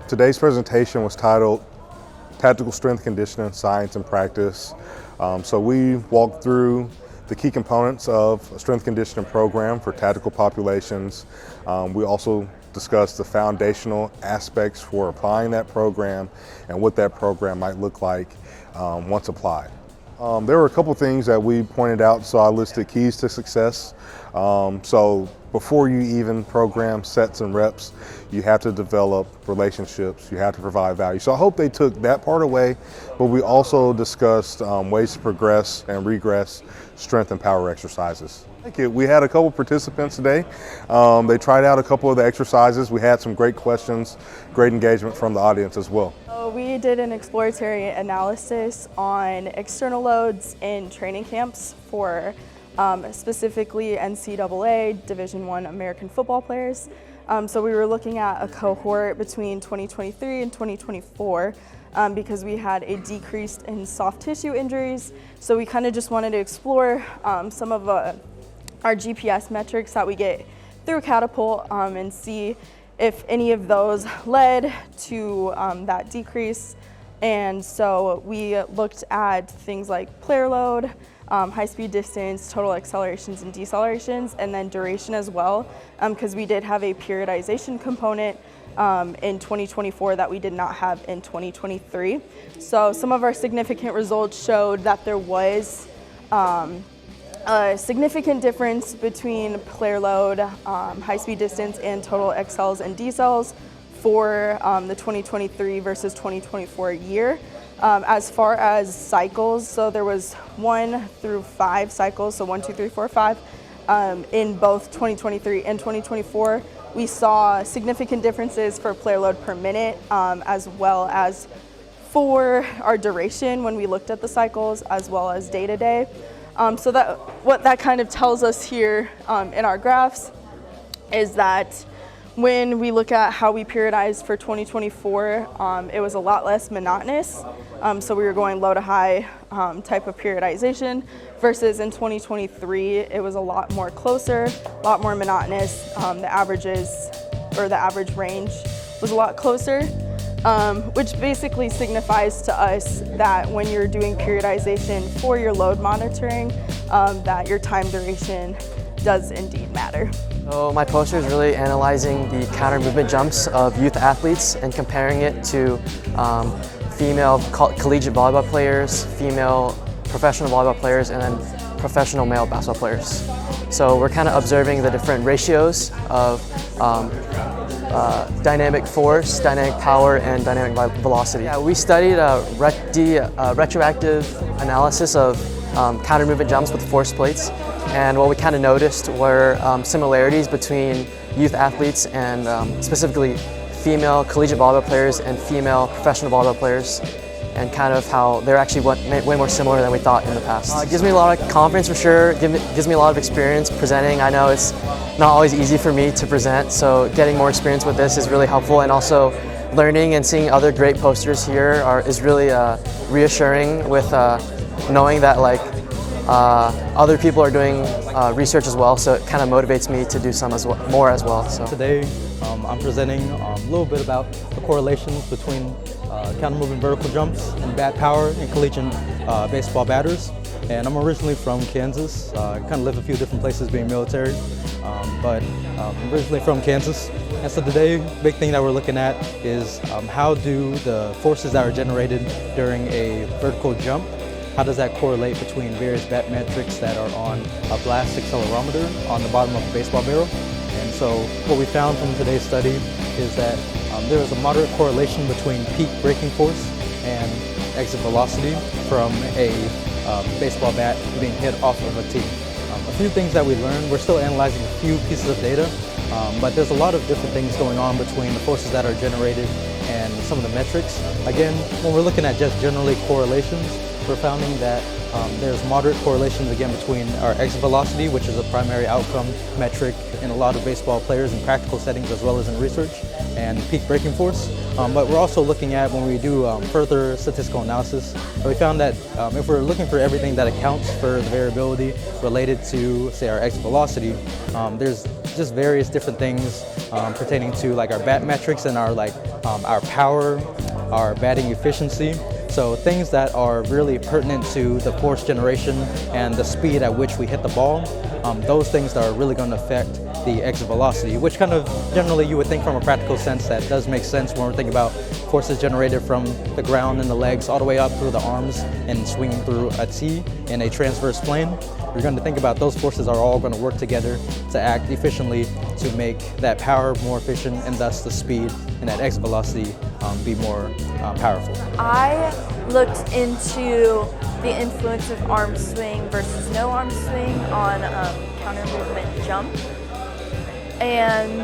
Today's presentation was titled Tactical Strength Conditioning, Science and Practice. So we walked through the key components of a strength conditioning program for tactical populations. We also discussed the foundational aspects for applying that program and what that program might look like once applied. There were a couple things that we pointed out, so I listed keys to success. So before you even program sets and reps, you have to develop relationships, you have to provide value. So I hope they took that part away, but we also discussed ways to progress and regress strength and power exercises. We had a couple participants today. They tried out a couple of the exercises. We had some great questions, great engagement from the audience as well. We did an exploratory analysis on external loads in training camps for specifically NCAA Division I American football players. So we were looking at a cohort between 2023 and 2024 because we had a decrease in soft tissue injuries. So we kind of just wanted to explore some of our GPS metrics that we get through Catapult and see if any of those led to that decrease. And so we looked at things like player load, high speed distance, total accelerations and decelerations, and then duration as well, because we did have a periodization component in 2024 that we did not have in 2023. So some of our significant results showed that there was a significant difference between player load, high speed distance, and total accels and decels for the 2023 versus 2024 year. As far as cycles, so there was 1 through 5 cycles, so 1, 2, 3, 4, 5. In both 2023 and 2024, we saw significant differences for player load per minute, as well as for our duration when we looked at the cycles, as well as day to day. So that what that kind of tells us here in our graphs is that when we look at how we periodized for 2024, it was a lot less monotonous. So we were going low to high type of periodization versus in 2023, it was a lot more closer, a lot more monotonous. The averages or the average range was a lot closer. Which basically signifies to us that when you're doing periodization for your load monitoring, that your time duration does indeed matter. So my poster is really analyzing the counter movement jumps of youth athletes and comparing it to female collegiate volleyball players, female professional volleyball players, and then professional male basketball players. So we're kind of observing the different ratios of dynamic force, dynamic power, and dynamic velocity. Yeah, we studied retroactive analysis of counter movement jumps with force plates, and what we kind of noticed were similarities between youth athletes and specifically female collegiate volleyball players and female professional volleyball players, and kind of how they're actually way more similar than we thought in the past. It gives me a lot of confidence for sure, gives me a lot of experience presenting. I know it's not always easy for me to present, so getting more experience with this is really helpful, and also learning and seeing other great posters here is really reassuring with knowing that other people are doing research as well, so it kind of motivates me to do more as well. So. Today I'm presenting a little bit about the correlations between counter movement vertical jumps and bat power in collegiate baseball batters. And I'm originally from Kansas. I kind of lived a few different places being military, but I'm originally from Kansas. And so today, big thing that we're looking at is how do the forces that are generated during a vertical jump, how does that correlate between various bat metrics that are on a blast accelerometer on the bottom of a baseball barrel. And so what we found from today's study is that there is a moderate correlation between peak braking force and exit velocity from a baseball bat being hit off of a tee. A few things that we learned, we're still analyzing a few pieces of data, but there's a lot of different things going on between the forces that are generated and some of the metrics. Again, when we're looking at just generally correlations, we're finding that there's moderate correlations again between our exit velocity, which is a primary outcome metric in a lot of baseball players in practical settings as well as in research, and peak breaking force. But we're also looking at, when we do further statistical analysis, we found that if we're looking for everything that accounts for the variability related to, say, our exit velocity, there's just various different things pertaining to like our bat metrics and our power, our batting efficiency. So things that are really pertinent to the force generation and the speed at which we hit the ball, those things are really going to affect the exit velocity, which kind of generally you would think from a practical sense that does make sense when we're thinking about forces generated from the ground and the legs all the way up through the arms and swinging through a T in a transverse plane. You're going to think about those forces are all going to work together to act efficiently to make that power more efficient and thus the speed and that exit velocity be more powerful. I looked into the influence of arm swing versus no arm swing on counter movement jump. And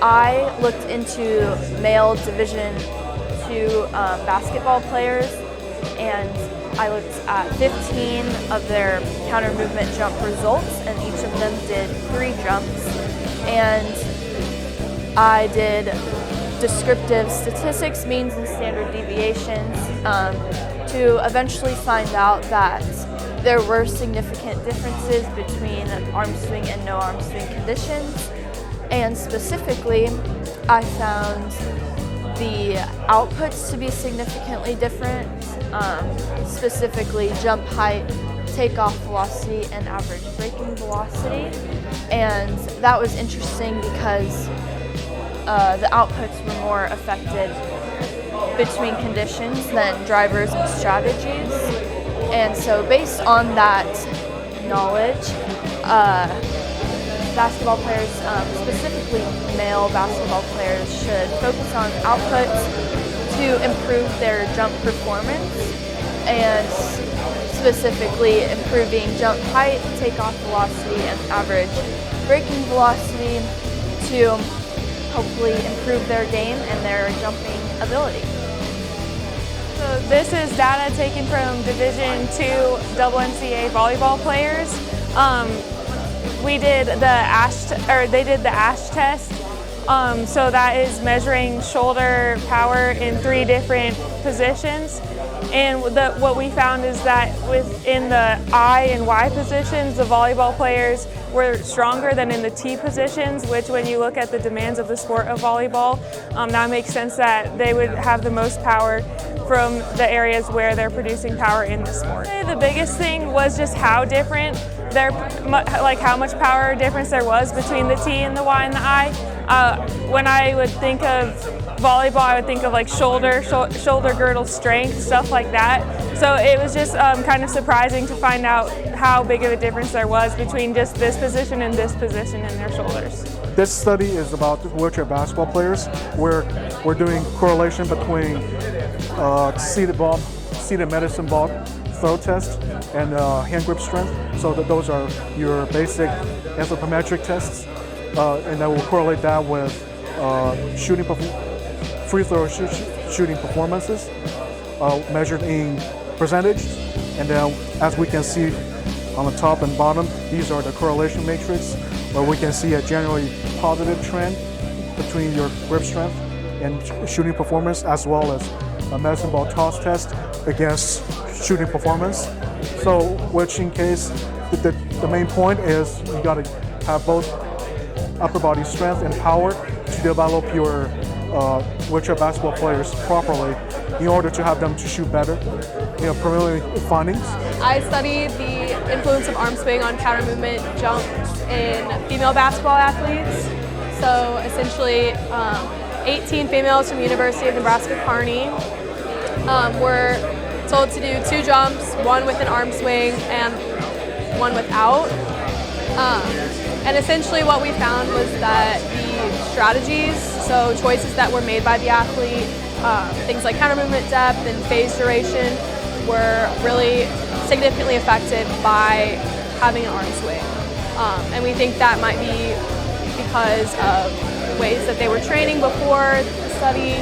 I looked into male Division II basketball players, and I looked at 15 of their counter movement jump results, and each of them did 3 jumps. And I did descriptive statistics, means and standard deviations to eventually find out that there were significant differences between arm swing and no arm swing conditions. And specifically, I found the outputs to be significantly different, specifically jump height, takeoff velocity, and average braking velocity. And that was interesting because the outputs were more affected between conditions than drivers and strategies. And so based on that knowledge, basketball players, specifically male basketball players, should focus on outputs to improve their jump performance, and specifically improving jump height, takeoff velocity, and average braking velocity to hopefully improve their game and their jumping ability. So this is data taken from Division II NCAA volleyball players. We did the they did the ASH test. So that is measuring shoulder power in 3 different positions. And what we found is that within the I and Y positions, the volleyball players were stronger than in the T positions, which when you look at the demands of the sport of volleyball, that makes sense that they would have the most power from the areas where they're producing power in the sport. The biggest thing was just how different how much power difference there was between the T and the Y and the I. When I would think of volleyball, I would think of like shoulder girdle strength, stuff like that. So it was just kind of surprising to find out how big of a difference there was between just this position and this position in their shoulders. This study is about wheelchair basketball players, where we're doing correlation between seated medicine ball throw test and hand grip strength. So those are your basic anthropometric tests, and then we'll correlate that with free throw shooting performances measured in percentage. And then, as we can see on the top and bottom, these are the correlation matrix, where we can see a generally positive trend between your grip strength and shooting performance, as well as a medicine ball toss test against shooting performance. So, which in case, the main point is you got to have both upper body strength and power to develop your wheelchair basketball players properly in order to have them to shoot better. Preliminary findings. I studied the influence of arm swing on counter movement jumps in female basketball athletes. So essentially, 18 females from the University of Nebraska-Kearney were told to do 2 jumps, one with an arm swing and one without. And essentially what we found was that the strategies, so choices that were made by the athlete, things like counter movement depth and phase duration, were really significantly affected by having an arm swing. And we think that might be because of ways that they were training before the study,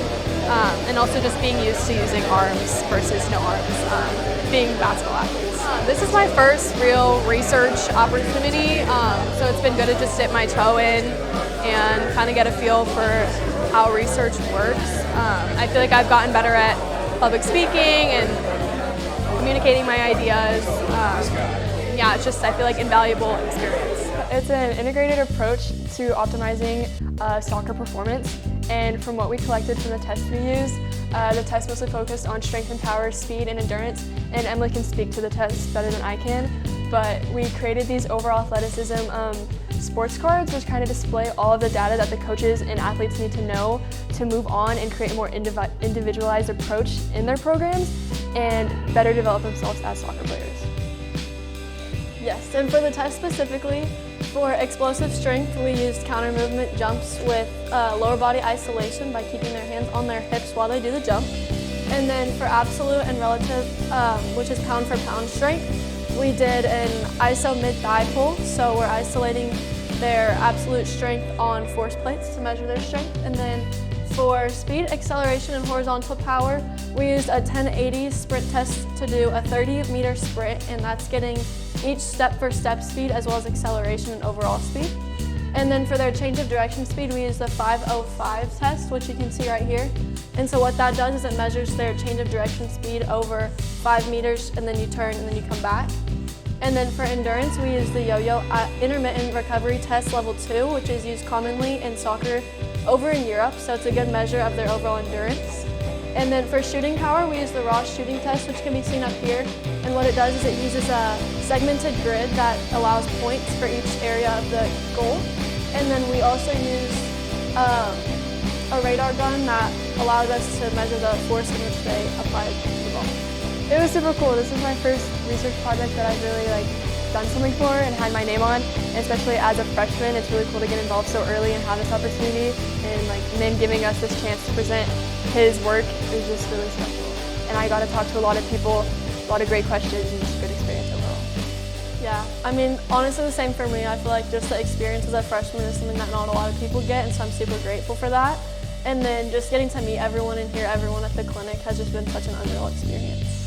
and also just being used to using arms versus no arms. being basketball athletes. This is my first real research opportunity, so it's been good to just dip my toe in and kind of get a feel for how research works. I feel like I've gotten better at public speaking and communicating my ideas. Yeah, it's just, I feel like, invaluable experience. It's an integrated approach to optimizing soccer performance, and from what we collected from the tests we used, the test mostly focused on strength and power, speed and endurance, and Emily can speak to the test better than I can, but we created these overall athleticism sports cards which kind of display all of the data that the coaches and athletes need to know to move on and create a more individualized approach in their programs and better develop themselves as soccer players. Yes, and for the test specifically, for explosive strength, we used counter movement jumps with lower body isolation by keeping their hands on their hips while they do the jump. And then for absolute and relative, which is pound for pound strength, we did an iso mid-thigh pull. So we're isolating their absolute strength on force plates to measure their strength. And then for speed, acceleration, and horizontal power, we used a 1080 sprint test to do a 30-meter sprint, and that's getting each step-for-step speed as well as acceleration and overall speed. And then for their change of direction speed, we use the 505 test, which you can see right here. And so what that does is it measures their change of direction speed over 5 meters, and then you turn and then you come back. And then for endurance, we use the yo-yo intermittent recovery test level 2, which is used commonly in soccer over in Europe, so it's a good measure of their overall endurance. And then for shooting power, we use the raw shooting test, which can be seen up here. And what it does is it uses a segmented grid that allows points for each area of the goal. And then we also use a radar gun that allows us to measure the force in which they apply to the ball. It was super cool. This is my first research project that I've really done something for and had my name on. And especially as a freshman, it's really cool to get involved so early and have this opportunity. And Min giving us this chance to present his work is just really special. And I got to talk to a lot of people, a lot of great questions, and just a good experience overall. Yeah, I mean, honestly the same for me. I feel like just the experience as a freshman is something that not a lot of people get, and so I'm super grateful for that. And then just getting to meet everyone in here, everyone at the clinic has just been such an unreal experience.